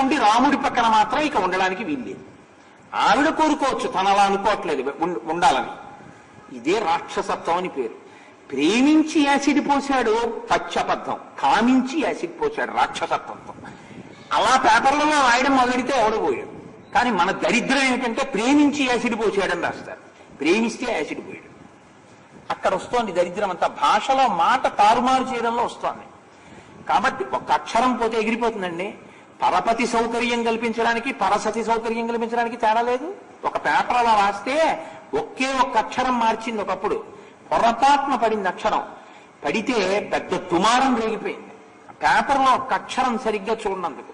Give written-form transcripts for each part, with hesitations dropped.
ఉండి రాముడి పక్కన మాత్రం ఇక ఉండడానికి వీల్లేదు. ఆవిడ కోరుకోవచ్చు, తను అలా అనుకోవట్లేదు ఉండాలని. ఇదే రాక్షసత్వం అని పేరు. ప్రేమించి యాసిడ్ పోశాడు పచ్చబద్ధం, కామించి యాసిడ్ పోశాడు రాక్షసత్వంతో. అలా పేపర్లలో రాయడం మొదలెడితే ఎవడపోయాడు. కానీ మన దరిద్రం ఏమిటంటే ప్రేమించి యాసిడ్ పోసాడని రాస్తారు, ప్రేమిస్తే యాసిడ్ పోయాడు. అక్కడ వస్తోంది దరిద్రం అంతా, భాషలో మాట తారుమారు చేయడంలో వస్తోంది. కాబట్టి ఒక అక్షరం పోతే ఎగిరిపోతుందండి. పరపతి సౌకర్యం కల్పించడానికి పరసతి సౌకర్యం కల్పించడానికి తేడా లేదు. ఒక పేపర్ అలా రాస్తే ఒకే ఒక్క అక్షరం మార్చింది. ఒకప్పుడు పొరపాటున పడింది అక్షరం, పడితే పెద్ద దుమారం రేగిపోయింది. పేపర్లో ఒక అక్షరం సరిగ్గా చూడనందుకు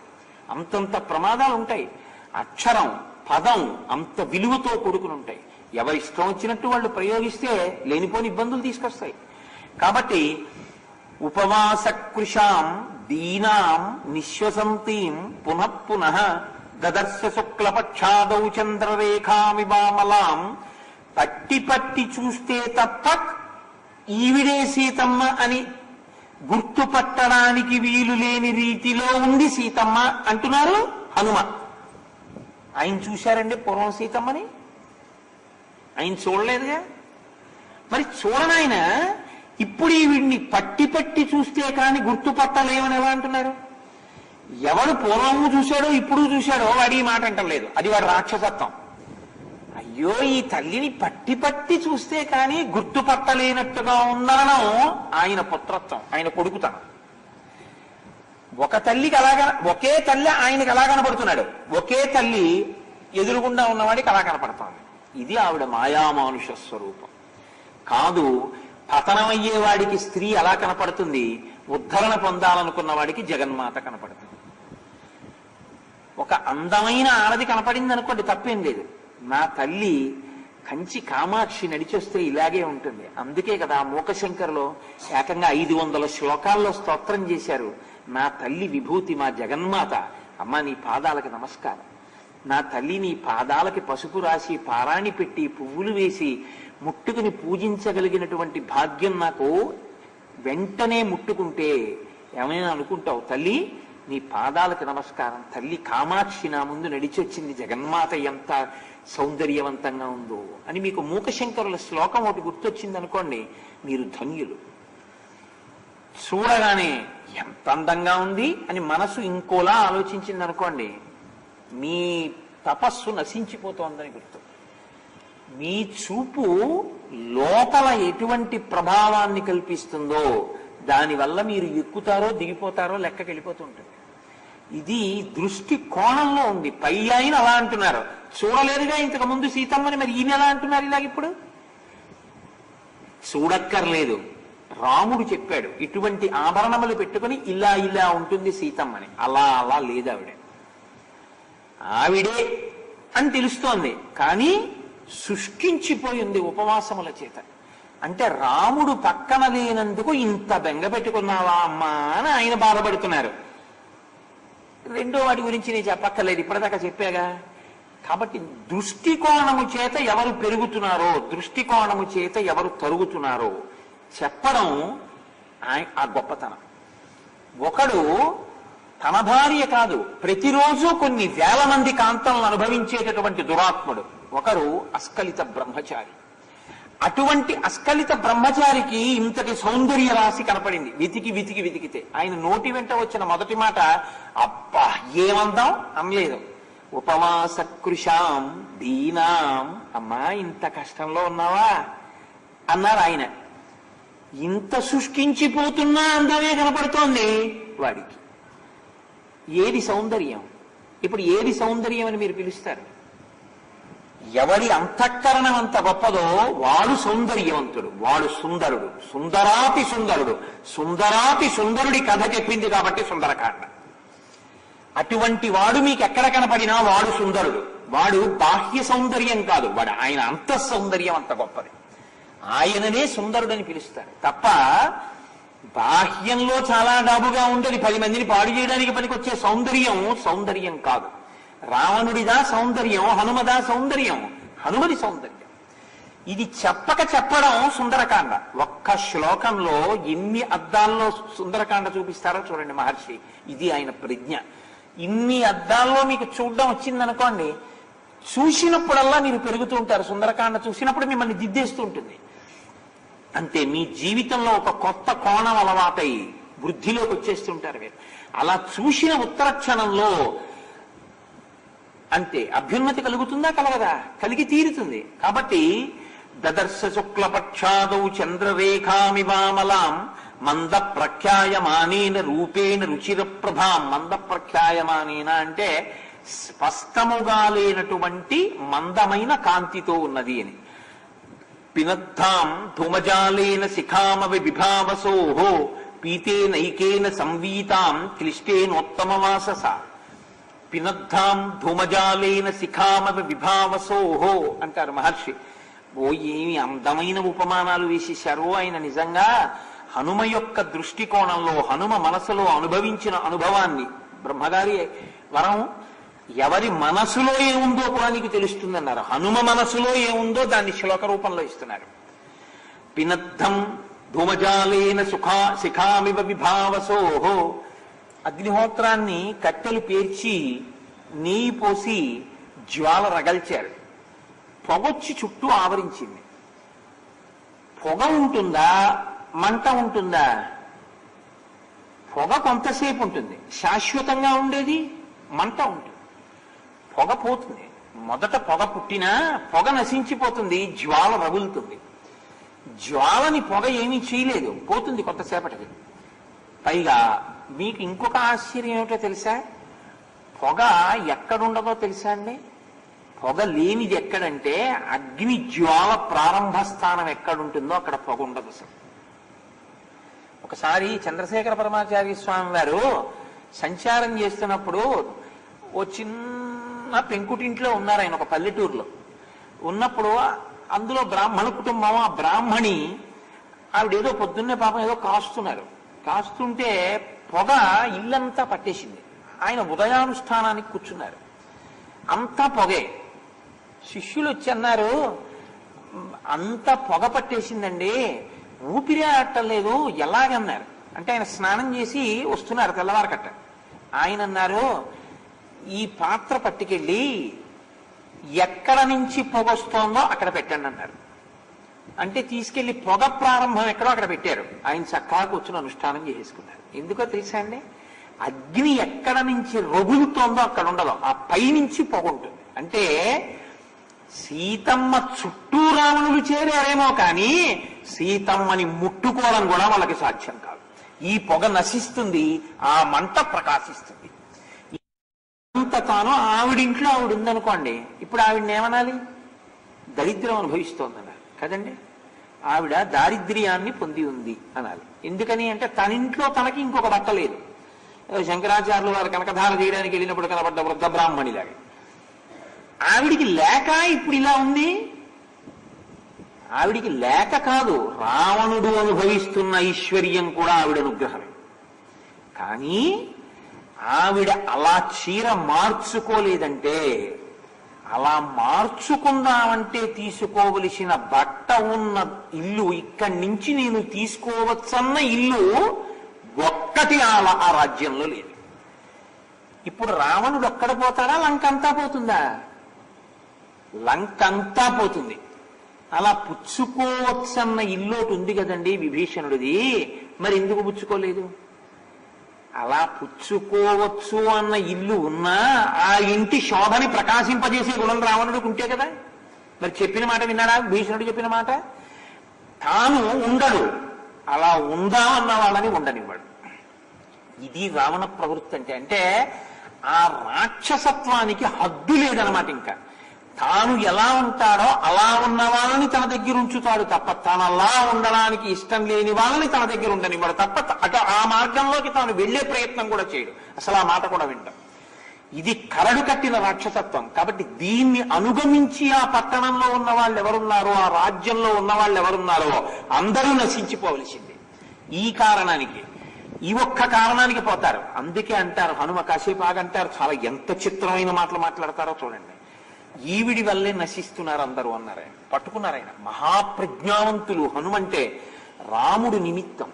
అంతంత ప్రమాదాలు ఉంటాయి. అక్షరం పదం అంత విలువతో కూడుకుని ఉంటాయి. ఎవరి ఇష్టం వచ్చినట్టు వాళ్ళు ప్రయోగిస్తే లేనిపోని ఇబ్బందులు తీసుకొస్తాయి. కాబట్టి ఉపవాసకృషాం దీనాం నిశ్వసంతీం పునః పునః దదర్శ శుక్లపక్షాదౌ చంద్రరేఖామివామలాం. పట్టి పట్టి చూస్తే తప్ప ఈవిడే సీతమ్మ అని గుర్తుపట్టడానికి వీలు లేని రీతిలో ఉంది సీతమ్మ అంటున్నారు హనుమ. ఆయన చూశారండి పూర్వం సీతమ్మని? ఆయన చూడలేదుగా. మరి చూడనాయన ఇప్పుడు ఈవిడిని పట్టి పట్టి చూస్తే కానీ గుర్తుపట్టలేమని ఎలా అంటున్నారు? ఎవడు పూర్వము చూశాడో ఇప్పుడు చూశాడో వాడి ఈ మాట అంటలేదు, అది వాడి రాక్షసత్వం. అయ్యో, ఈ తల్లిని పట్టి పట్టి చూస్తే కానీ గుర్తుపట్టలేనట్టుగా ఉండడం ఆయన పుత్రత్వం, ఆయన కొడుకుతనం. ఒక తల్లికి అలాగా, ఒకే తల్లి ఆయనకి అలా కనపడుతున్నాడు, ఒకే తల్లి ఎదురుగుండా ఉన్నవాడికి అలా కనపడుతోంది. ఇది ఆవిడ మాయామానుష స్వరూపం కాదు. పతనమయ్యేవాడికి స్త్రీ అలా కనపడుతుంది, ఉద్ధరణ పొందాలనుకున్న వాడికి జగన్మాత కనపడుతుంది. ఒక అందమైన ఆడది కనపడింది అనుకోండి, తప్పేం లేదు. నా తల్లి కంచి కామాక్షి నడిచొస్తే ఇలాగే ఉంటుంది. అందుకే కదా మూకశంకర్లో ఏకంగా 500 శ్లోకాల్లో స్తోత్రం చేశారు. నా తల్లి విభూతి, మా జగన్మాత, అమ్మ నీ పాదాలకు నమస్కారం. నా తల్లి నీ పాదాలకి పసుపు రాసి పారాణి పెట్టి పువ్వులు వేసి ముట్టుకుని పూజించగలిగినటువంటి భాగ్యం నాకు వెంటనే ముట్టుకుంటే ఏమైనా అనుకుంటావు, తల్లి నీ పాదాలకు నమస్కారం. తల్లి కామాక్షి నా ముందు నడిచొచ్చింది, జగన్మాత ఎంత సౌందర్యవంతంగా ఉందో అని మీకు మూకశంకరుల శ్లోకం ఒకటి గుర్తొచ్చింది అనుకోండి, మీరు ధన్యులు. చూడగానే ఎంత అందంగా ఉంది అని మనసు ఇంకోలా ఆలోచించింది అనుకోండి, మీ తపస్సు నశించిపోతోందని గుర్తు. మీ చూపు లోపల ఎటువంటి ప్రభావాన్ని కల్పిస్తుందో దానివల్ల మీరు ఎక్కుతారో దిగిపోతారో లెక్కకి వెళ్ళిపోతుంటుంది. ఇది దృష్టి కోణంలో ఉంది. పై ఆయన అలా అంటున్నారు, చూడలేదుగా ఇంతకు ముందు సీతమ్మని, మరి ఈయన ఎలా అంటున్నారు ఇలాగ? ఇప్పుడు చూడక్కర్లేదు, రాముడు చెప్పాడు ఇటువంటి ఆభరణములు పెట్టుకుని ఇలా ఇలా ఉంటుంది సీతమ్మని. అలా అలా లేదు ఆవిడే అని తెలుస్తోంది, కానీ శుష్కించిపోయింది ఉపవాసముల చేత. అంటే రాముడు పక్కన లేనందుకు ఇంత బెంగ పెట్టుకున్నావా అమ్మా అని ఆయన బాధపడుతున్నారు. రెండో వాటి గురించి నేను చెప్పక్కర్లేదు, ఇప్పటిదాకా చెప్పాగా. కాబట్టి దృష్టికోణము చేత ఎవరు పెరుగుతున్నారో, దృష్టికోణము చేత ఎవరు తరుగుతున్నారో చెప్పడం ఆ గొప్పతనం. ఒకడు తన భార్య కాదు, ప్రతిరోజు కొన్ని వేల మంది కాంతలను అనుభవించేటటువంటి దురాత్ముడు. ఒకరు అస్కలిత బ్రహ్మచారి. అటువంటి అస్కలిత బ్రహ్మచారికి ఇంతటి సౌందర్య రాశి కనపడింది. వెతికి వెతికి వెతికితే ఆయన నోటి వెంట వచ్చిన మొదటి మాట, అబ్బా ఏమందాం అనలేదు, ఉపవాసకృషాం దీనాం. అమ్మా ఇంత కష్టంలో ఉన్నావా అన్నారు ఆయన. ఇంత శుష్కించిపోతున్నా అందమే కనపడుతోంది వాడికి. ఏది సౌందర్యం? ఇప్పుడు ఏది సౌందర్యం అని మీరు పిలుస్తారు? ఎవడి అంతఃకరణం అంత గొప్పదో వాడు సౌందర్యవంతుడు, వాడు సుందరుడు. సుందరాతి సుందరుడు, సుందరాతి సుందరుడి కథ చెప్పింది కాబట్టి సుందరకాండ. అటువంటి వాడు మీకు ఎక్కడ కనపడినా వాడు సుందరుడు. వాడు బాహ్య సౌందర్యం కాదు, వాడు ఆయన అంతః సౌందర్యం అంత గొప్పది. ఆయననే సుందరుడని పిలుస్తారు తప్ప బాహ్యంలో చాలా డాబుగా ఉండేది 10 మందిని పాడు చేయడానికి పనికొచ్చే సౌందర్యం సౌందర్యం కాదు. రావణుడిదా సౌందర్యం, హనుమదా సౌందర్యం, హనుమది సౌందర్యం. ఇది చెప్పడం సుందరకాండ. ఒక్క శ్లోకంలో ఎన్ని అద్దాల్లో సుందరకాండ చూపిస్తారో చూడండి మహర్షి. ఇది ఆయన ప్రజ్ఞ. ఇన్ని అద్దాల్లో మీకు చూడడం వచ్చిందనుకోండి, చూసినప్పుడల్లా మీరు పెరుగుతూ ఉంటారు. సుందరకాండ చూసినప్పుడు మిమ్మల్ని దిద్దేస్తూ ఉంటుంది. అంతే, మీ జీవితంలో ఒక కొత్త కోణం అలవాటై వృద్ధిలోకి వచ్చేస్తుంటారు మీరు. అలా చూసిన ఉత్తర క్షణంలో అంతే అభ్యున్నతి కలుగుతుందా, కలగదా? కలిగి తీరుతుంది. కాబట్టి దదర్శ శుక్లపక్షాదౌ చంద్రరేఖామివామలాం మంద ప్రఖ్యాయమానేన రూపేణ రుచిర ప్రభాం. మంద ప్రఖ్యాయమానేన అంటే స్పష్టముగా లేనటువంటి మందమైన కాంతితో ఉన్నది అని. పినద్ధాం ధూమజాలేన శిఖామవి విభావసోహో పీతేనైకేన సంవీతాం క్లిష్టేనోత్తమవాసస. పినద్ధాం ధూమజాలేన శిఖామవి విభావసోహో అంటారు మహర్షి. ఓ ఏమి అందమైన ఉపమానాలు వేసేశారో ఆయన. నిజంగా హనుమ యొక్క దృష్టికోణంలో, హనుమ మనసులో అనుభవించిన అనుభవాన్ని, బ్రహ్మగారి వరం ఎవరి మనసులో ఏముందో కూడా నీకు తెలుస్తుందన్నారు. హనుమ మనసులో ఏముందో దాన్ని శ్లోక రూపంలో ఇస్తున్నారు. పినద్ధం ధూమజాలేన శిఖామివ విభావసోహో. అగ్నిహోత్రాన్ని కట్టెలు పేర్చి నెయ్యి పోసి జ్వాల రగల్చారు. పొగొచ్చి చుట్టూ ఆవరించింది. పొగ ఉంటుందా, మంట ఉంటుందా? పొగ కొంతసేపు ఉంటుంది, శాశ్వతంగా ఉండేది మంట ఉంటుంది. పొగ పోతుంది, మొదట పొగ పుట్టినా పొగ నశించిపోతుంది, జ్వాల రగులుతుంది. జ్వాలని పొగ ఏమీ చేయలేదు, పోతుంది కొంతసేపటికి. పైగా మీకు ఇంకొక ఆశ్చర్యం ఏమిటో తెలుసా? పొగ ఎక్కడుండదో తెలుసా అండి? పొగ లేనిది ఎక్కడంటే అగ్ని జ్వాల ప్రారంభ స్థానం ఎక్కడుంటుందో అక్కడ పొగ ఉండదు అసలు. ఒకసారి చంద్రశేఖర పరమాచార్య స్వామి వారు సంచారం చేస్తున్నప్పుడు ఓ చిన్న పెంకుటింట్లో ఉన్నారు ఆయన, ఒక పల్లెటూరులో ఉన్నప్పుడు. అందులో బ్రాహ్మణ కుటుంబం. ఆ బ్రాహ్మణి ఆవిడేదో పొద్దున్నే పాపం ఏదో కాస్తున్నారు. కాస్తుంటే పొగ ఇల్లంతా పట్టేసింది. ఆయన ఉదయానుష్ఠానానికి కూర్చున్నారు, అంతా పొగే. శిష్యులు వచ్చి అన్నారు, అంత పొగ పట్టేసిందండి, ఊపిరి ఆడటలేదు, ఎలాగన్నారు. అంటే ఆయన స్నానం చేసి వస్తున్నారు తెల్లవారకట్ట. ఆయన అన్నారు, ఈ పాత్ర పట్టుకెళ్ళి ఎక్కడ నుంచి పొగ వస్తోందో అక్కడ పెట్టండి అన్నారు. అంటే తీసుకెళ్లి పొగ ప్రారంభం ఎక్కడో అక్కడ పెట్టారు. ఆయన చక్కగా కూర్చుని అనుష్ఠానం చేసుకున్నారు. ఎందుకో తెలుసా అండి? అగ్ని ఎక్కడ నుంచి రగులుతోందో అక్కడ ఉండదు, ఆ పై నుంచి పొగ ఉంటుంది. అంటే సీతమ్మ చుట్టూ రావణులు చేరారేమో కానీ సీతమ్మని ముట్టుకోవడం కూడా వాళ్ళకి సాధ్యం కాదు. ఈ పొగ నశిస్తుంది, ఆ మంట ప్రకాశిస్తుంది. అంత తాను ఆవిడింట్లో ఆవిడ ఉందనుకోండి, ఇప్పుడు ఆవిడని ఏమనాలి? దరిద్రం అనుభవిస్తోందన్నారు కదండి. ఆవిడ దారిద్ర్యాన్ని పొంది ఉంది అనాలి. ఎందుకని అంటే తన ఇంట్లో తనకి ఇంకొక బట్ట లేదు. శంకరాచార్యులు వారు కనకధార చేయడానికి వెళ్ళినప్పుడు కనబడ్డ వృద్ధ బ్రాహ్మణిలాగా ఆవిడికి లేక ఇప్పుడు ఇలా ఉంది. ఆవిడికి లేక కాదు, రావణుడు అనుభవిస్తున్న ఐశ్వర్యం కూడా ఆవిడ అనుగ్రహమే. కానీ ఆవిడ అలా చీర మార్చుకోలేదంటే, అలా మార్చుకుందామంటే తీసుకోవలసిన బట్ట ఉన్న ఇల్లు, ఇక్కడి నుంచి నేను తీసుకోవచ్చన్న ఇల్లు ఒక్కటి ఆ రాజ్యంలో లేదు. ఇప్పుడు రావణుడు ఒక్కడ పోతాడా? లంకంతా పోతుందా? లంకంతా పోతుంది. అలా పుచ్చుకోవచ్చన్న ఇల్లు ఒకటి ఉంది కదండి విభీషణుడిది, మరి ఎందుకు పుచ్చుకోలేదు? అలా పుచ్చుకోవచ్చు అన్న ఇల్లు ఉన్నా ఆ ఇంటి శోభని ప్రకాశింపజేసే గుణం రావణుడికి ఉంటే కదా. మరి చెప్పిన మాట విన్నాడా? భీషణుడు చెప్పిన మాట తాను ఉండడు, అలా ఉందామన్న వాళ్ళని ఉండనివ్వడు. ఇది రావణ ప్రవృత్తి అంటే. అంటే ఆ రాక్షసత్వానికి హద్దు లేదనమాట. ఇంకా తాను ఎలా ఉంటాడో అలా ఉన్న వాళ్ళని తన దగ్గర ఉంచుతాడు తప్ప, తాను అలా ఉండడానికి ఇష్టం లేని వాళ్ళని తన దగ్గర ఉండనివ్వడు తప్ప, అటు ఆ మార్గంలోకి తాను వెళ్లే ప్రయత్నం కూడా చేయడు. అసలు ఆ మాట కూడా వింటాం. ఇది కరడు కట్టిన రాక్షసత్వం. కాబట్టి దీన్ని అనుగమించి ఆ పట్టణంలో ఉన్న వాళ్ళు ఎవరున్నారో, ఆ రాజ్యంలో ఉన్న వాళ్ళు ఎవరున్నారో అందరూ నశించిపోవలసింది. ఈ కారణానికి, ఈ ఒక్క కారణానికి పోతారు. అందుకే అంటారు, హనుమ కాసేపు ఆగంటారు, చాలా ఎంత చిత్రమైన మాటలు మాట్లాడతారో చూడండి. ఈవిడి వల్లే నశిస్తున్నారు అందరూ అన్నారు. ఆయన పట్టుకున్నారు. ఆయన మహాప్రజ్ఞావంతులు. హనుమంటే రాముడు నిమిత్తం.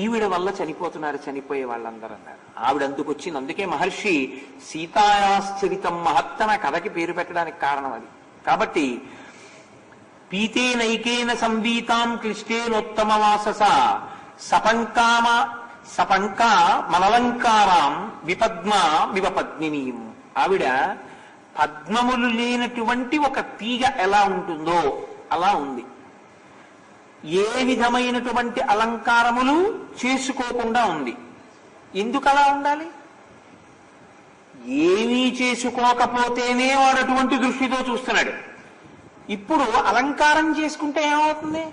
ఈవిడ వల్ల చనిపోతున్నారు చనిపోయే వాళ్ళందరూ అన్నారు. ఆవిడ అందుకు వచ్చింది. అందుకే మహర్షి సీతాయాశ్చరితం మహత్తన కథకి పేరు పెట్టడానికి కారణం అది. కాబట్టి పీతేనైకేన సంవీతాం క్లిష్టేనోత్తమ వాసస సపంకా మనలంకారాం విపద్మ వివపద్మినీం. ఆవిడ పద్మములు లేనటువంటి ఒక తీగ ఎలా ఉంటుందో అలా ఉంది. ఏ విధమైనటువంటి అలంకారములు చేసుకోకుండా ఉంది. ఎందుకు అలా ఉండాలి? ఏమీ చేసుకోకపోతేనే వాడు అటువంటి దృష్టితో చూస్తున్నాడు. ఇప్పుడు అలంకారం చేసుకుంటే ఏమవుతుంది?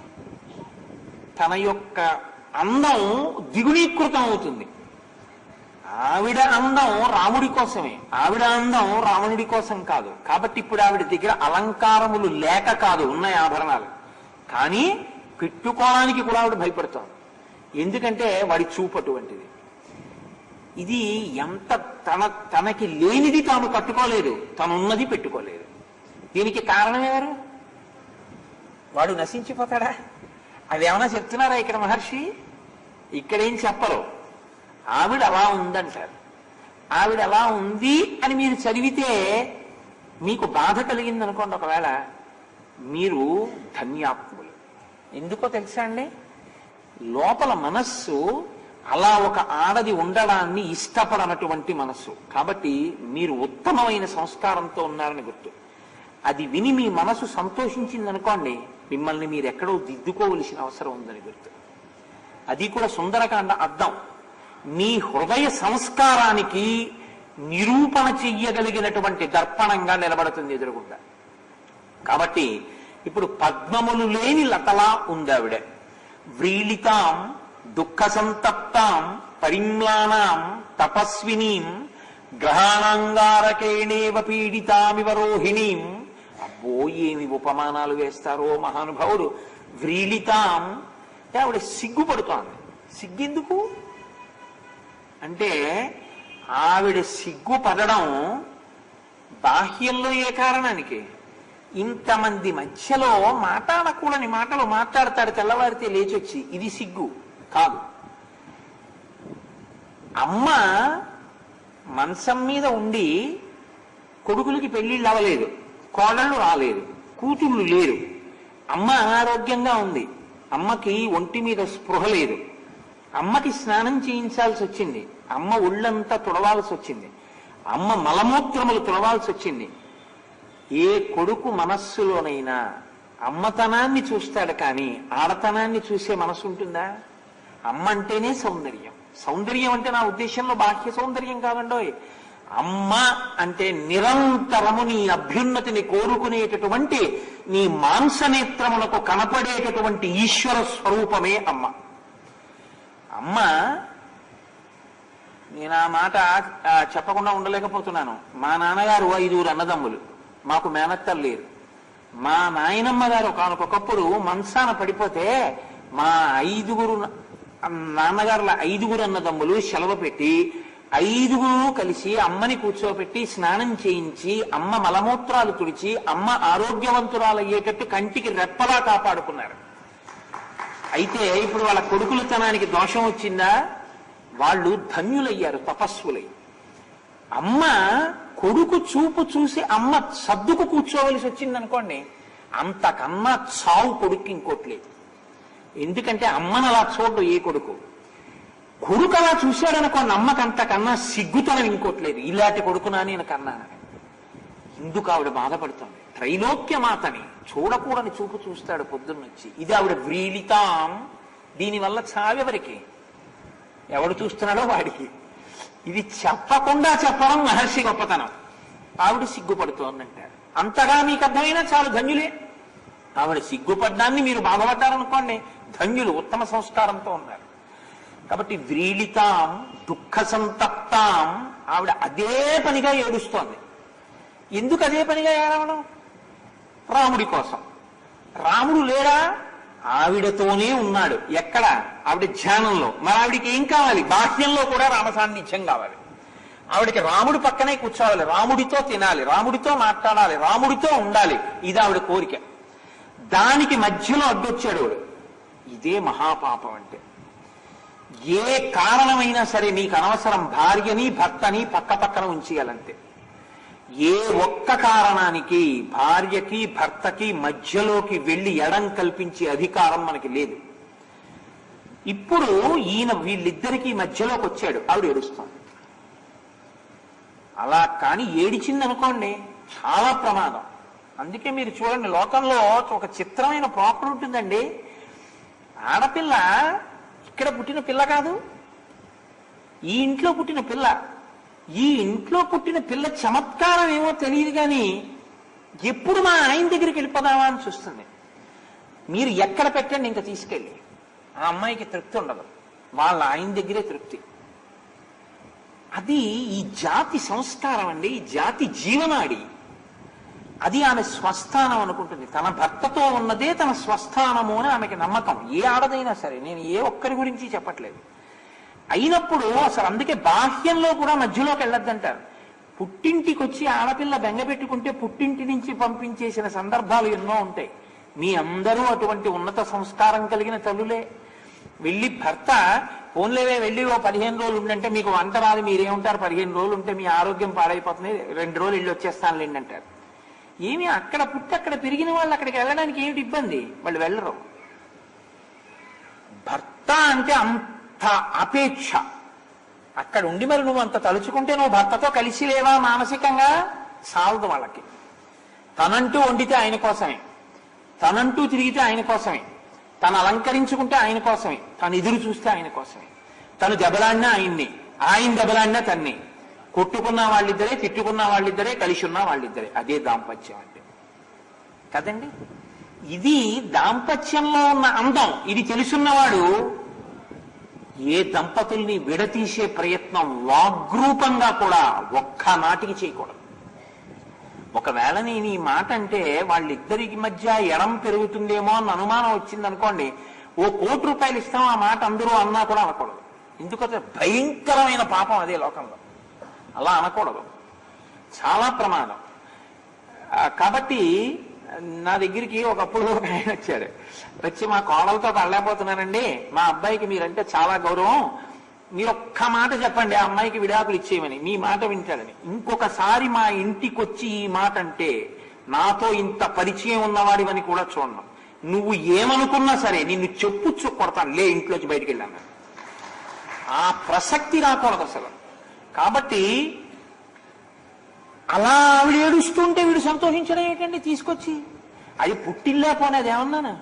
తన యొక్క అందం ద్విగుణీకృతం అవుతుంది. ఆవిడ అందం రాముడి కోసమే, ఆవిడ అందం రావణుడి కోసం కాదు. కాబట్టి ఇప్పుడు ఆవిడ దగ్గర అలంకారములు లేక కాదు, ఉన్నాయి ఆభరణాలు, కానీ పెట్టుకోవడానికి కూడా ఆవిడ భయపడతాం. ఎందుకంటే వాడి చూపు అటువంటిది. ఇది ఎంత తనకి లేనిది తాను కట్టుకోలేదు, తనున్నది పెట్టుకోలేదు. దీనికి కారణం ఎవరు? వాడు నశించిపోతాడా? అదేమన్నా చెప్తున్నారా ఇక్కడ మహర్షి? ఇక్కడేం చెప్పరు. ఆవిడ అలా ఉందంటారు. ఆవిడ అలా ఉంది అని మీరు చదివితే మీకు బాధ కలిగింది అనుకోండి, ఒకవేళ మీరు ధన్యాత్ములు. ఎందుకో తెలుసా అండి? లోపల మనస్సు అలా ఒక ఆడది ఉండడాన్ని ఇష్టపడనటువంటి మనస్సు. కాబట్టి మీరు ఉత్తమమైన సంస్కారంతో ఉన్నారని గుర్తు. అది విని మీ మనసు సంతోషించింది అనుకోండి, మిమ్మల్ని మీరు ఎక్కడో దిద్దుకోవలసిన అవసరం ఉందని గుర్తు. అది కూడా సుందరకాండ అర్థం. మీ హృదయ సంస్కారానికి నిరూపణ చెయ్యగలిగినటువంటి దర్పణంగా నిలబడుతుంది ఎదురుగుండా. కాబట్టి ఇప్పుడు పద్మములు లేని లతలా ఉందావిడ. వ్రీళితాం దుఃఖ సంతప్తాం పరిమ్లానాం తపస్వినీం గ్రహాణాంగారకేణేవ పీడితామివ రోహిణీం. అబ్బో, ఏమి ఉపమానాలు వేస్తారో మహానుభావుడు. వ్రీళితాం అంటే ఆవిడ సిగ్గుపడుతోంది. సిగ్గెందుకు అంటే ఆవిడ సిగ్గుపడడం బాహ్యంలో ఏ కారణానికి? ఇంతమంది మధ్యలో మాట్లాడకూడని మాటలు మాట్లాడతాడు తెల్లవారితే లేచొచ్చి. ఇది సిగ్గు కాదు. అమ్మ మంచం మీద ఉండి కొడుకులకి పెళ్లిళ్ళు అవ్వలేదు, కోడళ్ళు రాలేదు, కూతుళ్ళు లేరు. అమ్మ అనారోగ్యంగా ఉంది. అమ్మకి ఒంటి మీద స్పృహ లేదు. అమ్మకి స్నానం చేయించాల్సి వచ్చింది. అమ్మ ఒళ్ళంతా తుడవాల్సి వచ్చింది. అమ్మ మలమూత్రములు తుడవాల్సి వచ్చింది. ఏ కొడుకు మనస్సులోనైనా అమ్మతనాన్ని చూస్తాడు, కానీ ఆడతనాన్ని చూసే మనసు ఉంటుందా? అమ్మ అంటేనే సౌందర్యం. సౌందర్యం అంటే నా ఉద్దేశంలో బాహ్య సౌందర్యం కాదండోయ్. అమ్మ అంటే నిరంతరము నీ అభ్యున్నతిని కోరుకునేటటువంటి నీ మాంసనేత్రములకు కనపడేటటువంటి ఈశ్వర స్వరూపమే అమ్మ. అమ్మ, నేను ఆ మాట చెప్పకుండా ఉండలేకపోతున్నాను. మా నాన్నగారు 5 అన్నదమ్ములు, మాకు మేనత్తలు లేరు. మా నాయనమ్మ గారు ఒకనొకప్పుడు మంచాన పడిపోతే మా 5 నాన్నగారుల 5 అన్నదమ్ములు సెలవు పెట్టి 5 కలిసి అమ్మని కూర్చోబెట్టి స్నానం చేయించి అమ్మ మలమూత్రాలు తుడిచి అమ్మ ఆరోగ్యవంతురాలయ్యేటట్టు కంటికి రెప్పలా కాపాడుకున్నారు. అయితే ఇప్పుడు వాళ్ళ కొడుకులతనానికి దోషం వచ్చిందా? వాళ్ళు ధన్యులయ్యారు, తపస్సులై. అమ్మ కొడుకు చూపు చూసి అమ్మ సర్దుకు కూర్చోవలసి వచ్చింది అనుకోండి, అంతకన్నా చావు కొడుకు ఇంకోట్లేదు. ఎందుకంటే అమ్మను అలా చూడడు ఏ కొడుకు. కొడుకు అలా చూశాడనుకోండి, అమ్మకు అంతకన్నా సిగ్గుతనం ఇంకోట్లేదు. ఇలాంటి కొడుకునా నేను కన్నానని. ఇందుకు ఆవిడ బాధపడుతుంది. త్రైలోక్యమాతని చూడకూడని చూపు చూస్తాడు పొద్దున్నొచ్చి. ఇది ఆవిడ వ్రీళితాం. దీనివల్ల చావెవరికి? ఎవడు చూస్తున్నాడో వాడికి. ఇది చెప్పకుండా చెప్పడం మహర్షి గొప్పతనం. ఆవిడ సిగ్గుపడుతోందంటారు. అంతగా మీకు అర్థమైనా చాలు, ధన్యులే. ఆవిడ సిగ్గుపడ్డాన్ని మీరు బాధపడ్డారనుకోండి, ధన్యులు, ఉత్తమ సంస్కారంతో ఉన్నారు. కాబట్టి వ్రీళితాం దుఃఖ సంతప్తాం. ఆవిడ అదే పనిగా ఏడుస్తోంది. ఎందుకు అదే పనిగా ఏడవడం? రాముడి కోసం. రాముడు లేడా? ఆవిడతోనే ఉన్నాడు. ఎక్కడ? ఆవిడ ధ్యానంలో. మరి ఆవిడికి ఏం కావాలి? బాహ్యంలో కూడా రామ సాన్నిధ్యం కావాలి. ఆవిడికి రాముడి పక్కనే కూర్చోవాలి, రాముడితో తినాలి, రాముడితో మాట్లాడాలి, రాముడితో ఉండాలి. ఇది ఆవిడ కోరిక. దానికి మధ్యలో అడ్డొచ్చాడు వాడు. ఇదే మహాపాపం అంటే. ఏ కారణమైనా సరే నీకు అనవసరం, భార్యని భర్తని పక్క పక్కన ఉంచేయాలంతే. ఏ ఒక్క కారణానికి భార్యకి భర్తకి మధ్యలోకి వెళ్ళి ఎడం కల్పించే అధికారం మనకి లేదు. ఇప్పుడు ఈయన వీళ్ళిద్దరికీ మధ్యలోకి వచ్చాడు, ఆవిడ ఏడుస్తాం. అలా కానీ ఏడిచిందనుకోండి చాలా ప్రమాదం. అందుకే మీరు చూడండి, లోకంలో ఒక చిత్రమైన ప్రాపర్ ఉంటుందండి. ఆడపిల్ల ఇక్కడ పుట్టిన పిల్ల కాదు, ఈ ఇంట్లో పుట్టిన పిల్ల. ఈ ఇంట్లో పుట్టిన పిల్ల చమత్కారం ఏమో తెలియదు కానీ ఎప్పుడు మా ఆయన దగ్గరికి వెళ్ళిపోదామా అని చూస్తుంది. మీరు ఎక్కడ పెట్టండి ఇంకా తీసుకెళ్ళి, ఆ అమ్మాయికి తృప్తి ఉండదు, వాళ్ళ ఆయన దగ్గరే తృప్తి. అది ఈ జాతి సంస్కారం అండి, ఈ జాతి జీవనాడి. అది ఆమె స్వస్థానం అనుకుంటుంది. తన భర్తతో ఉన్నదే తన స్వస్థానము అని ఆమెకి నమ్మకం. ఏ ఆడదైనా సరే, నేను ఏ ఒక్కరి గురించి చెప్పట్లేదు. అయినప్పుడు అసలు అందుకే బాహ్యంలో కూడా మధ్యలోకి వెళ్ళొద్దంటారు. పుట్టింటికి వచ్చి ఆడపిల్ల బెంగ పెట్టుకుంటే పుట్టింటి నుంచి పంపించేసిన సందర్భాలు ఎన్నో ఉంటాయి. మీ అందరూ అటువంటి ఉన్నత సంస్కారం కలిగిన తల్లులే. వెళ్ళి భర్త ఫోన్లేవే వెళ్ళి ఓ 15 రోజులు ఉండంటే మీకు వంట రాదు, మీరేముంటారు, 15 రోజులు ఉంటే మీ ఆరోగ్యం పాడైపోతుంది, 2 రోజులు వెళ్ళి వచ్చేస్తానులేండి అంటారు. ఏమి అక్కడ పుట్టి అక్కడ పెరిగిన వాళ్ళు అక్కడికి వెళ్ళడానికి ఏమిటి ఇబ్బంది? వాళ్ళు వెళ్ళరు. భర్త అంటే అంత అపేక్ష. అక్కడ ఉండి మరి నువ్వు అంత తలుచుకుంటే నువ్వు భర్తతో కలిసి లేవా మానసికంగా? సాలదు వాళ్ళకి. తనంటూ వండితే ఆయన కోసమే, తనంటూ తిరిగితే ఆయన కోసమే, తను అలంకరించుకుంటే ఆయన కోసమే, తను ఎదురు చూస్తే ఆయన కోసమే, తను దెబ్బలాడినా ఆయన్ని, ఆయన దెబ్బలాడినా తన్ని, కొట్టుకున్న వాళ్ళిద్దరే, తిట్టుకున్న వాళ్ళిద్దరే, కలిసి ఉన్న వాళ్ళిద్దరే. అదే దాంపత్యం అంటే కదండి. ఇది దాంపత్యంలో ఉన్న అందం. ఇది తెలుసున్నవాడు ఏ దంపతుల్ని విడతీసే ప్రయత్నం వాగ్రూపంగా కూడా ఒక్క నాటికి చేయకూడదు. ఒకవేళ నేను ఈ మాట అంటే వాళ్ళిద్దరికి మధ్య ఎడం పెరుగుతుందేమో అన్న అనుమానం వచ్చింది అనుకోండి, ఓ ₹1,00,00,000 ఇస్తాం ఆ మాట అందరూ అన్నా కూడా అనకూడదు. ఎందుకంటే భయంకరమైన పాపం అదే లోకంలో. అలా అనకూడదు, చాలా ప్రమాదం. కాబట్టి నా దగ్గరికి ఒకప్పుడు ఆయన వచ్చాడు. వచ్చి మా కోడలతో పడలేకపోతున్నానండి, మా అబ్బాయికి మీరంటే చాలా గౌరవం, మీరు ఒక్క మాట చెప్పండి ఆ అమ్మాయికి విడాకులు ఇచ్చేయమని, మీ మాట వింటాడని. ఇంకొకసారి మా ఇంటికి వచ్చి ఈ మాట అంటే నాతో ఇంత పరిచయం ఉన్నవాడివని కూడా చూడను, నువ్వు ఏమనుకున్నా సరే నిన్ను చెప్పుచ్చు కొడతాను, లే ఇంట్లోంచి బయటికి వెళ్ళాను. ఆ ప్రసక్తి రాకూడదు అసలు. కాబట్టి అలా ఆవిడ ఏడుస్తుంటే వీడు సంతోషించడం ఏంటండి తీసుకొచ్చి? అది పుట్టిల్లే పోనేది ఏమన్నానా?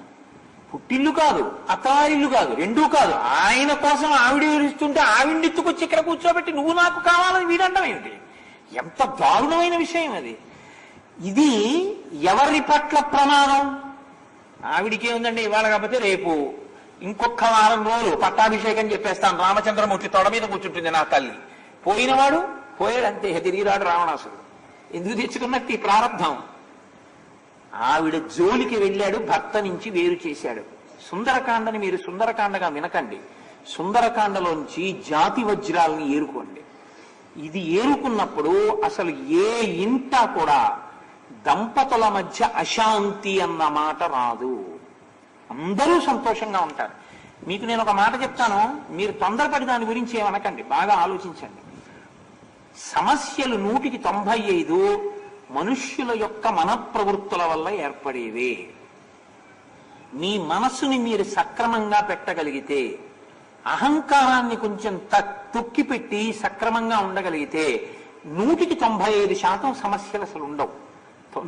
పుట్టిల్లు కాదు, అత్తవారిల్లు కాదు, రెండూ కాదు. ఆయన కోసం ఆవిడ ఏడుస్తుంటే ఆవిడ ఎత్తుకొచ్చి ఇక్కడ కూర్చోబెట్టి నువ్వు నాకు కావాలని వీడండం ఏమిటి? ఎంత దారుణమైన విషయం అది. ఇది ఎవరి పట్ల ప్రమాదం? ఆవిడికే ఉందండి, ఇవాళ కాకపోతే రేపు ఇంకొక వారం రోజులు పట్టాభిషేకం చెప్పేస్తాను, రామచంద్రమూర్తి తొడ మీద కూర్చుంటుంది నా తల్లి. పోయినవాడు పోయాడు అంతే, తిరిగిరాడు రావణాసుడు. ఎందుకు తెచ్చుకున్నట్టు ఈ ప్రారంధం? ఆవిడ జోలికి వెళ్ళాడు, భర్త నుంచి వేరు చేశాడు. సుందరకాండని మీరు సుందరకాండగా వినకండి, సుందరకాండలోంచి జాతి వజ్రాలని ఏరుకోండి. ఇది ఏరుకున్నప్పుడు అసలు ఏ ఇంట కూడా దంపతుల మధ్య అశాంతి అన్న మాట రాదు, అందరూ సంతోషంగా ఉంటారు. మీకు నేను ఒక మాట చెప్తాను, మీరు తొందరపడి దాని గురించి ఏమనకండి, బాగా ఆలోచించండి. సమస్యలు 195 మనుష్యుల యొక్క మనఃప్రవృత్తుల వల్ల ఏర్పడేవే. మీ మనస్సుని మీరు సక్రమంగా పెట్టగలిగితే, అహంకారాన్ని కొంచెం తొక్కిపెట్టి సక్రమంగా ఉండగలిగితే 195% సమస్యలు అసలు ఉండవు.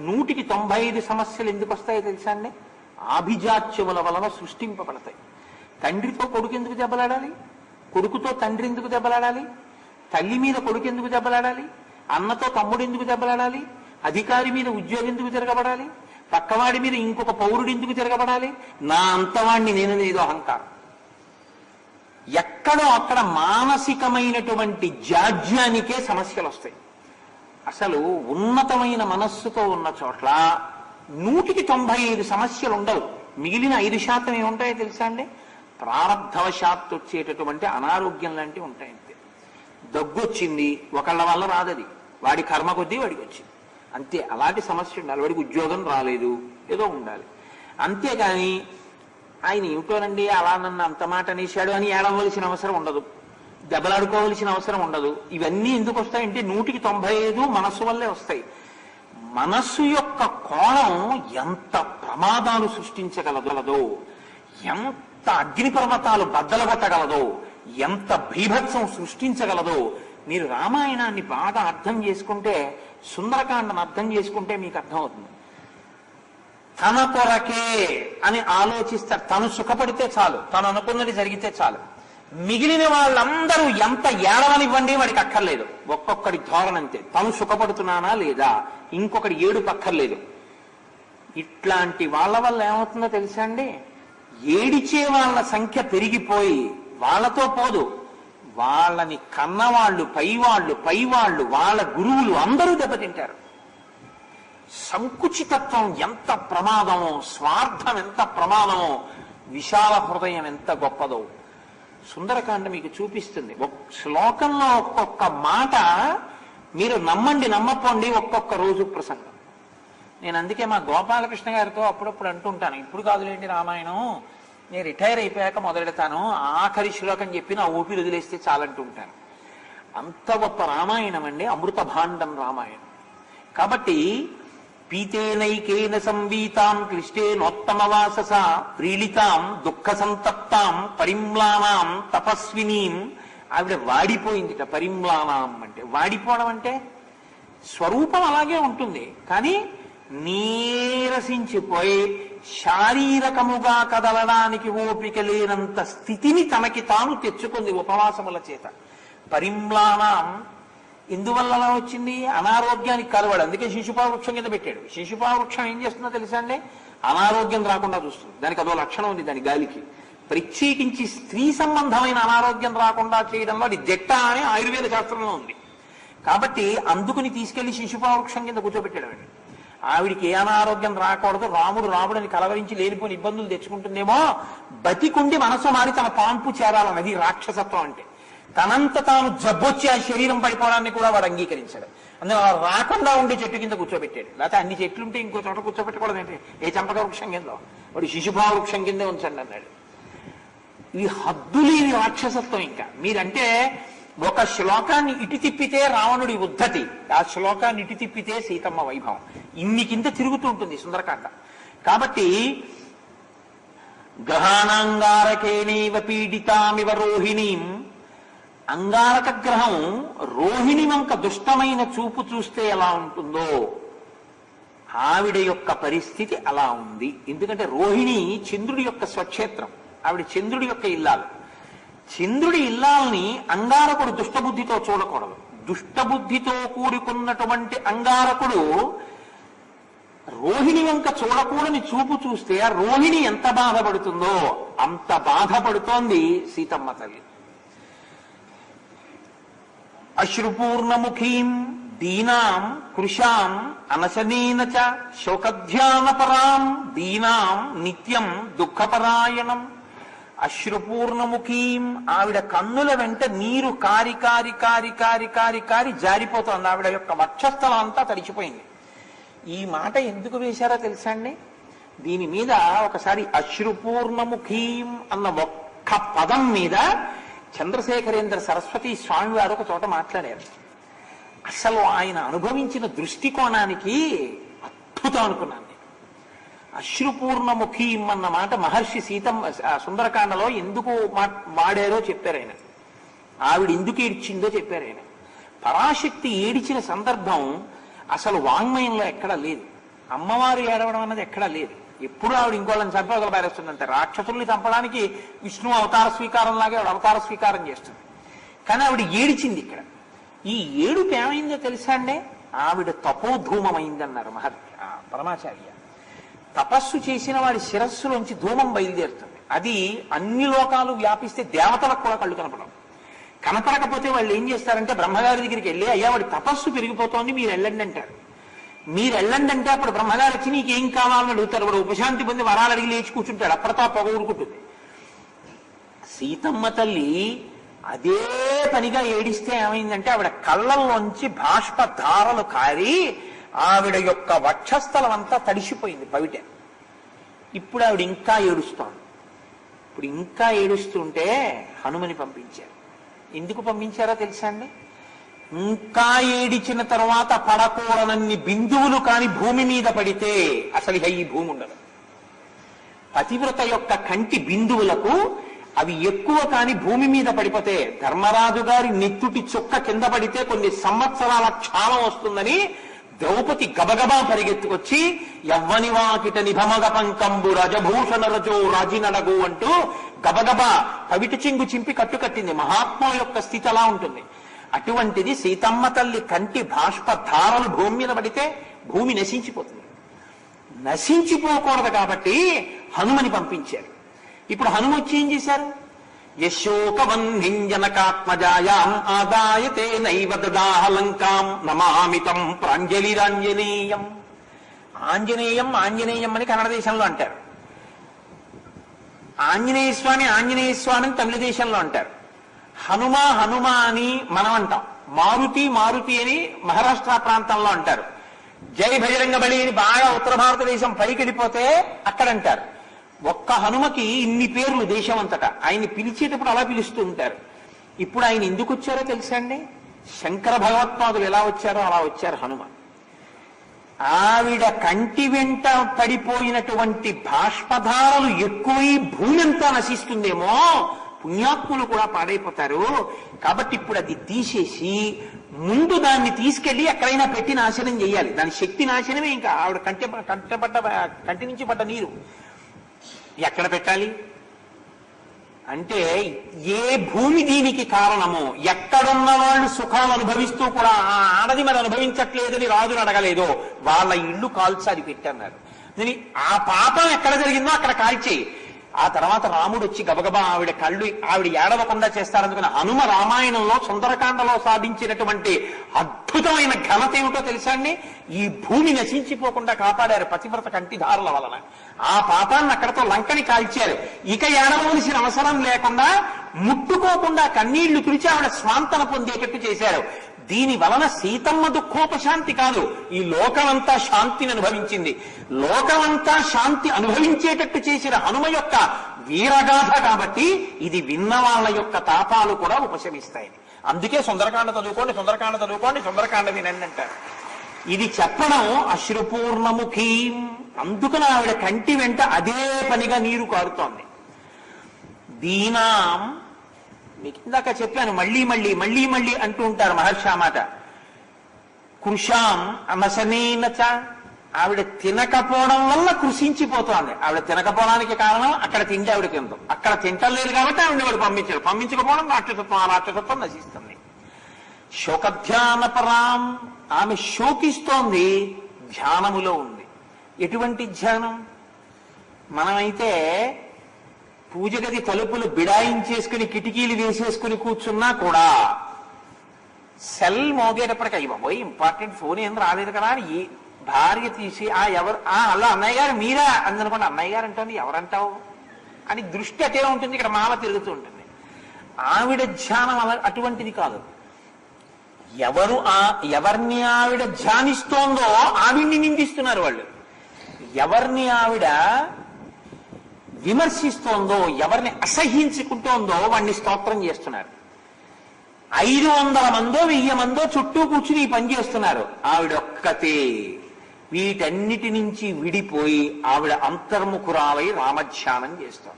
195 సమస్యలు ఎందుకు వస్తాయో తెలుసా అండి? ఆభిజాత్యముల వలన సృష్టింపబడతాయి. తండ్రితో కొడుకు ఎందుకు దెబ్బలాడాలి? కొడుకుతో తండ్రి ఎందుకు దెబ్బలాడాలి? తల్లి మీద కొడుకు ఎందుకు దెబ్బలాడాలి? అన్నతో తమ్ముడు ఎందుకు దెబ్బలాడాలి? అధికారి మీద ఉద్యోగం ఎందుకు తిరగబడాలి? పక్కవాడి మీద ఇంకొక పౌరుడు ఎందుకు తిరగబడాలి? నా అంతవాణ్ణి నేను ఏదో అహంకారం. ఎక్కడో అక్కడ మానసికమైనటువంటి జాడ్యానికే సమస్యలు వస్తాయి. అసలు ఉన్నతమైన మనస్సుతో ఉన్న చోట్ల 195 సమస్యలు ఉండవు. మిగిలిన 5% ఏముంటాయో తెలుసా అండి? ప్రారంధవశాత్తు వచ్చేటటువంటి అనారోగ్యం లాంటివి ఉంటాయి అంతే. దగ్గొచ్చింది, ఒకళ్ళ వల్ల రాదది, వాడి కర్మ కొద్దీ వాడికి వచ్చింది అంతే. అలాంటి సమస్య ఉండాలి. వాడికి ఉద్యోగం రాలేదు, ఏదో ఉండాలి. అంతేగాని ఆయన ఏమిటోనండి అలా నన్ను అంత మాట అనేశాడు అని ఏడవలసిన అవసరం ఉండదు, దెబ్బలాడుకోవలసిన అవసరం ఉండదు. ఇవన్నీ ఎందుకు వస్తాయంటే 100% మనస్సు వల్లే వస్తాయి. మనస్సు యొక్క కోణం ఎంత ప్రమాదాలు సృష్టించగలదో, ఎంత అగ్నిపర్వతాలు బద్దలగొట్టగలదో, ఎంత బీభత్సం సృష్టించగలదో మీరు రామాయణాన్ని బాగా అర్థం చేసుకుంటే, సుందరకాండను అర్థం చేసుకుంటే మీకు అర్థమవుతుంది. తన కొరకే అని ఆలోచిస్తారు. తను సుఖపడితే చాలు, తను అనుకున్నది జరిగితే చాలు. మిగిలిన వాళ్ళందరూ ఎంత ఏడవనివ్వండి వాడికి అక్కర్లేదు. ఒక్కొక్కడి ధోరణంతే. తను సుఖపడుతున్నానా లేదా, ఇంకొకటి ఏడుపు అక్కర్లేదు. ఇట్లాంటి వాళ్ళ వల్ల ఏమవుతుందో తెలుసా అండి, ఏడిచే వాళ్ళ సంఖ్య పెరిగిపోయి వాళ్ళతో పోదు, వాళ్ళని కన్నవాళ్ళు, పైవాళ్ళు, వాళ్ళ గురువులు అందరూ దెబ్బతింటారు. సంకుచితత్వం ఎంత ప్రమాదమో, స్వార్థం ఎంత ప్రమాదమో, విశాల హృదయం ఎంత గొప్పదో సుందరకాండ మీకు చూపిస్తుంది. శ్లోకంలో ఒక్కొక్క మాట మీరు నమ్మండి నమ్మపోండి, ఒక్కొక్క రోజు ప్రసంగం. నేను అందుకే మా గోపాలకృష్ణ గారితో అప్పుడప్పుడు అంటుంటాను, ఇప్పుడు కాదులేండి రామాయణం, నేను రిటైర్ అయిపోయాక మొదలెడతాను, ఆఖరి శ్లోకం చెప్పి నా ఊపిరి వదిలేస్తే చాలంటూ ఉంటాను. అంత గొప్ప రామాయణం అండి, అమృత భాండం రామాయణం. కాబట్టి పీతేనైకేన సంవీతాం క్లిష్టేనోత్తమవాసస ప్రీళితాం దుఃఖ సంతప్తాం పరిమ్లానాం తపస్వినీం. ఆవిడ వాడిపోయిందిట. పరిమ్లానాం అంటే వాడిపోవడం అంటే స్వరూపం అలాగే ఉంటుంది, కానీ నీరసించిపోయి శారీరకముగా కదలడానికి ఓపిక లేనంత స్థితిని తనకి తాను తెచ్చుకుంది ఉపవాసముల చేత. పరిమ్లానాం ఎందువల్ల అలా వచ్చింది? అనారోగ్యానికి కలవాడు, అందుకే శిశుపా వృక్షం కింద పెట్టాడు. శిశుపా వృక్షం ఏం చేస్తుందో తెలుసా అండి, అనారోగ్యం రాకుండా చూస్తుంది. దానికి అదో లక్షణం ఉంది, దాని గాలికి. ప్రత్యేకించి స్త్రీ సంబంధమైన అనారోగ్యం రాకుండా చేయడంలో అది జట్ట అని ఆయుర్వేద శాస్త్రంలో ఉంది. కాబట్టి అందుకుని తీసుకెళ్లి శిశుపా వృక్షం కింద కూర్చోబెట్టాడు. ఆవిడికి ఏ అనారోగ్యం రాకూడదు, రాముడిని కలవరించి లేనిపోని ఇబ్బందులు తెచ్చుకుంటుందేమో, బతికుండి మనసు మారి తన పాంపు చేరాలన్నది రాక్షసత్వం అంటే. తనంత తాను జబ్బొచ్చి ఆ శరీరం పడిపోవడాన్ని కూడా వాడు అంగీకరించాడు. అందులో రాకుండా ఉండే చెట్టు కింద కూర్చోబెట్టాడు. లేకపోతే అన్ని చెట్లుంటే ఇంకో చోట కూర్చోబెట్టుకోవడం ఏంటి, ఏ చంపక వృక్షం కింద, వాడు శిశుభా వృక్షం కిందే ఉంచండి అన్నాడు. ఇది హద్దులేని రాక్షసత్వం. ఇంకా మీరంటే ఒక శ్లోకాన్ని ఇటు తిప్పితే రావణుడి ఉద్ధతి, ఆ శ్లోకాన్ని ఇటు తిప్పితే సీతమ్మ వైభవం, ఇన్ని కింద తిరుగుతూ ఉంటుంది సుందరకాండ. కాబట్టి గ్రహాణాంగారకేణైవ పీడితామివ రోహిణీం, అంగారక గ్రహం రోహిణి వంక దుష్టమైన చూపు చూస్తే ఎలా ఉంటుందో ఆవిడ యొక్క పరిస్థితి అలా ఉంది. ఎందుకంటే రోహిణి చంద్రుడి యొక్క స్వక్షేత్రం, ఆవిడ చంద్రుడి యొక్క ఇల్లాలు. చంద్రుడి ఇల్లాలని అంగారకుడు దుష్టబుద్ధితో చూడకూడదు. దుష్టబుద్ధితో కూడుకున్నటువంటి అంగారకుడు రోహిణి వంక చూడకూడని చూపు చూస్తే ఆ రోహిణి ఎంత బాధపడుతుందో అంత బాధపడుతోంది సీతమ్మ తల్లి. అశ్రుపూర్ణముఖీం దీనాం కృశాం అనశనేన చ శోకధ్యానపరాం దీనాం నిత్యం దుఃఖపరాయణం. అశ్రుపూర్ణముఖీం, ఆవిడ కన్నుల వెంట నీరు కారి కారి కారి కారి కారి కారి జారిపోతోంది. ఆవిడ యొక్క వక్షస్థలం అంతా తడిచిపోయింది. ఈ మాట ఎందుకు వేశారో తెలుసా అండి? దీని మీద ఒకసారి అశ్రుపూర్ణముఖీం అన్న ఒక్క పదం మీద చంద్రశేఖరేంద్ర సరస్వతి స్వామి వారు ఒక చోట మాట్లాడారు. అసలు ఆయన అనుభవించిన దృష్టికోణానికి అద్భుతం అనుకున్నాను. అశ్రుపూర్ణముఖీం అన్న మాట మహర్షి సీతమ్మ సుందరకాండలో ఎందుకు వాడారో చెప్పారు ఆయన. ఆవిడ ఎందుకు ఏడ్చిందో చెప్పారు ఆయన. పరాశక్తి ఏడిచిన సందర్భం అసలు వాంగ్మయంలో ఎక్కడా లేదు. అమ్మవారు ఏడవడం అన్నది ఎక్కడా లేదు. ఎప్పుడు ఆవిడ ఇంకోళ్ళని చంపగల పారేస్తుందంటే, రాక్షసుల్ని చంపడానికి విష్ణు అవతార స్వీకారం లాగే ఆవిడ అవతార స్వీకారం చేస్తుంది. కానీ ఆవిడ ఏడిచింది ఇక్కడ. ఈ ఏడుపు ఏమైందో తెలుసా అండి? ఆవిడ తపోధూమమైందన్నారు పరమాచార్య. తపస్సు చేసిన వాడి శిరస్సులోంచి ధూమం బయలుదేరుతుంది. అది అన్ని లోకాలు వ్యాపిస్తే దేవతలకు కూడా కళ్ళు కనపడం. కనపడకపోతే వాళ్ళు ఏం చేస్తారంటే బ్రహ్మగారి దగ్గరికి వెళ్ళి, అయ్యా వాడి తపస్సు పెరిగిపోతోంది, మీరు వెళ్ళండి అంటారు. మీరు వెళ్ళండి అంటే అప్పుడు బ్రహ్మగారు వచ్చి నీకేం కావాలని అడుగుతారు. వాడు ఉపశాంతి పొంది వరాలు అడిగి లేచి కూర్చుంటాడు. అప్పటితో పొగ ఊరుకుంటుంది. సీతమ్మ తల్లి అదే పనిగా ఏడిస్తే ఏమైందంటే ఆవిడ కళ్ళల్లోంచి బాష్ప ధారలు కారి ఆవిడ యొక్క వక్షస్థలం అంతా తడిసిపోయింది పవిట. ఇప్పుడు ఆవిడ ఇంకా ఏడుస్తోంది. ఇప్పుడు ఇంకా ఏడుస్తుంటే హనుమని పంపించారు. ఎందుకు పంపించారో తెలుసా అండి? ఇంకా ఏడిచిన తర్వాత పడకూడనన్ని బిందువులు కాని భూమి మీద పడితే అసలు ఈ భూమి ఉండదు. పతివ్రత యొక్క కంటి బిందువులకు అవి ఎక్కువ కాని భూమి మీద పడిపోతే, ధర్మరాజు గారి నెత్తుటి చుక్క కింద పడితే కొన్ని సంవత్సరాల క్షామం వస్తుందని ద్రౌపది గబగబా పరిగెత్తుకొచ్చి యవ్వని వాకిట నిభమగ పంకంబు రజభూషణ రజో రాజినడగు అంటూ గబగబా పవిట చెంగు చింపి కట్టుకట్టింది. మహాత్మ యొక్క స్థితి అలా ఉంటుంది. అటువంటిది సీతమ్మ తల్లి కంటి బాష్పధారలు భూమి మీద పడితే భూమి నశించిపోతుంది. నశించిపోకూడదు కాబట్టి హనుమని పంపించారు. ఇప్పుడు హనుమ వచ్చి ఏం చేశారు? యశోకవన్నింజనకాత్మజాయాం ఆదాయతే నైవ దదాహలంకాం నమామితం ప్రాంజలిరాంజనేయం. ఆంజనేయం ఆంజనేయం అని కన్నడ దేశంలో అంటారు. ఆంజనేయ స్వామి అని తమిళ దేశంలో అంటారు. హనుమ హనుమ అని మనం అంటాం. మారుతి మారుతి అని మహారాష్ట్ర ప్రాంతంలో అంటారు. జై బజరంగ బలి అని బాగా ఉత్తర భారతదేశం పైకి వెళ్ళిపోతే అక్కడ అంటారు. ఒక్క హనుమకి ఇన్ని పేర్లు దేశం అంతటా. ఆయన్ని పిలిచేటప్పుడు అలా పిలుస్తూ ఉంటారు. ఇప్పుడు ఆయన ఎందుకు వచ్చారో తెలుసా అండి? శంకర భగవత్పాదులు ఎలా వచ్చారో అలా వచ్చారు హనుమ. ఆవిడ కంటి వెంట పడిపోయినటువంటి బాష్పధారలు ఎక్కువై భూమి అంతా నశిస్తుందేమో, పుణ్యాత్ములు కూడా పాడైపోతారు. కాబట్టి ఇప్పుడు అది తీసేసి ముందు దాన్ని తీసుకెళ్లి ఎక్కడైనా పెట్టి నాశనం చేయాలి. దాని శక్తి నాశనమే. ఇంకా ఆవిడ కంటి నుంచి పడ్డ నీరు ఎక్కడ పెట్టాలి అంటే, ఏ భూమి దీనికి కారణమో, ఎక్కడున్న వాళ్ళు సుఖాలు అనుభవిస్తూ కూడా ఆ ఆడది మరి అనుభవించట్లేదని రాజును అడగలేదో వాళ్ళ ఇళ్ళు కాల్చాలి పెట్టన్నారు. ఆ పాపం ఎక్కడ జరిగిందో అక్కడ కాల్చేయి. ఆ తర్వాత రాముడు వచ్చి గబగబా ఆవిడ ఏడవకుండా చేస్తారనుకున్న హనుమ రామాయణంలో సుందరకాండలో సాధించినటువంటి అద్భుతమైన ఘనత ఏమిటో తెలుసా అండి? ఈ భూమి నశించిపోకుండా కాపాడారు పతివ్రత కంటిధారుల వలన. ఆ పాపాన్ని అక్కడతో లంకని కాల్చారు. ఇక ఏడవలసిన అవసరం లేకుండా ముట్టుకోకుండా కన్నీళ్లు తుడిచి ఆవిడ స్వాంతన పొందేటట్టు చేశారు. దీని వలన సీతమ్మ దుఃఖోపశాంతి కాదు, ఈ లోకమంతా శాంతిని అనుభవించింది. లోకమంతా శాంతి అనుభవించేటట్టు చేసిన హనుమ యొక్క వీరగాథ కాబట్టి ఇది విన్న వాళ్ళ యొక్క తాపాలు కూడా ఉపశమిస్తాయి. అందుకే సుందరకాండ చదువుకోండి, సుందరకాండ చదువుకోండి, సుందరకాండ వినండి అంటారు. ఇది చెప్పడం అశ్రుపూర్ణముఖీం. అందుకని ఆవిడ కంటి వెంట అదే పనిగా నీరు కారుతోంది. దీనాం, మీకు ఇందాక చెప్పాను, మళ్ళీ మళ్ళీ మళ్ళీ మళ్ళీ అంటూ ఉంటారు మహర్షి ఆ మాట. కృషాం అనశనేనచ, ఆవిడ తినకపోవడం వల్ల కృషించిపోతోంది. ఆవిడ తినకపోవడానికి కారణం అక్కడ తిండి ఆవిడ తింటాం, అక్కడ తింటలేదు కాబట్టి ఆవిడ వాడు పంపించకపోవడం రాక్షసత్వం, ఆ రాక్షసత్వం నశిస్తుంది. శోకధ్యానపరాం, ఆమె శోకిస్తోంది, ధ్యానములో ఉంది. ఎటువంటి ధ్యానం? మనమైతే పూజ గది తలుపులు బిడాయించేసుకుని కిటికీలు వేసేసుకుని కూర్చున్నా కూడా సెల్ మోగేటప్పటికి అయ్యి బాబోయ్ ఇంపార్టెంట్ ఫోన్ ఏం రాలేదు కదా అని భార్య తీసి ఎవరు అలా అన్నయ్య గారు మీరా అందనుకోండి, అన్నయ్య గారు అంటుంది ఎవరంటావు అని దృష్టి అటే ఉంటుంది, ఇక్కడ మాల తిరుగుతూ ఉంటుంది. ఆవిడ ధ్యానం అటువంటిది కాదు. ఎవరిని ఆవిడ ధ్యానిస్తోందో ఆవిడ్ని నిందిస్తున్నారు వాళ్ళు. ఎవరిని ఆవిడ విమర్శిస్తోందో, ఎవరిని అసహ్యించుకుంటోందో వాడిని స్తోత్రం చేస్తున్నారు. 500 మందో 1000 మందో చుట్టూ కూర్చుని ఈ పని చేస్తున్నారు. ఆవిడ ఒక్కతే వీటన్నిటి నుంచి విడిపోయి ఆవిడ అంతర్ముఖురాలై రామధ్యానం చేస్తాం.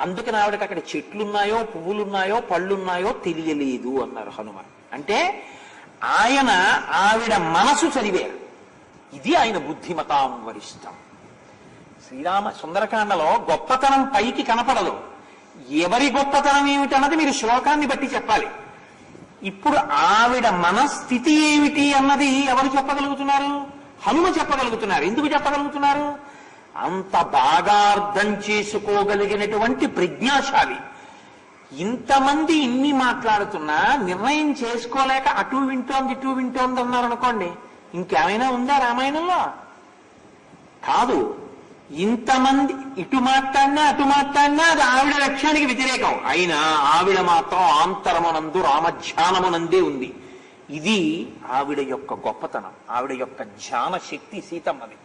అందుకని ఆవిడకి అక్కడ చెట్లున్నాయో పువ్వులున్నాయో పళ్ళున్నాయో తెలియలేదు అన్నారు హనుమ. అంటే ఆయన ఆవిడ మనసు చదివారు. ఇది ఆయన బుద్ధిమతాం వరిష్టం. శ్రీరామ సుందరకాండలో గొప్పతనం పైకి కనపడదు. ఎవరి గొప్పతనం ఏమిటన్నది మీరు శ్లోకాన్ని బట్టి చెప్పాలి. ఇప్పుడు ఆవిడ మనస్థితి ఏమిటి అన్నది ఎవరు చెప్పగలుగుతున్నారు? హనుమ చెప్పగలుగుతున్నారు. ఎందుకు చెప్పగలుగుతున్నారు? అంత బాగా అర్థం చేసుకోగలిగినటువంటి ప్రజ్ఞాశాలి. ఇంతమంది ఇన్ని మాట్లాడుతున్నా నిర్ణయం చేసుకోలేక అటు వింటోంది ఇటు వింటోంది అన్నారు అనుకోండి, ఇంకేమైనా ఉందా రామాయణంలో? కాదు. ఇంతమంది ఇటు మాట్లాడినా అటు మాట్లాడినా అది ఆవిడ లక్ష్యానికి వ్యతిరేకం. అయినా ఆవిడ మాత్రం ఆంతరమునందు రామధ్యానమునందే ఉంది. ఇది ఆవిడ యొక్క గొప్పతనం, ఆవిడ యొక్క ధ్యాన శక్తి సీతమ్మది.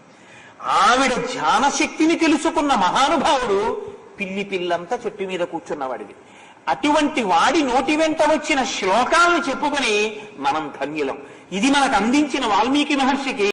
ఆవిడ ధ్యాన శక్తిని తెలుసుకున్న మహానుభావుడు పిల్లి పిల్లంతా చెట్టు మీద కూర్చున్నవాడివి. అటువంటి వాడి నోటి వెంట వచ్చిన శ్లోకాలను చెప్పుకొని మనం ధన్యులం. ఇది మనకు అందించిన వాల్మీకి మహర్షికి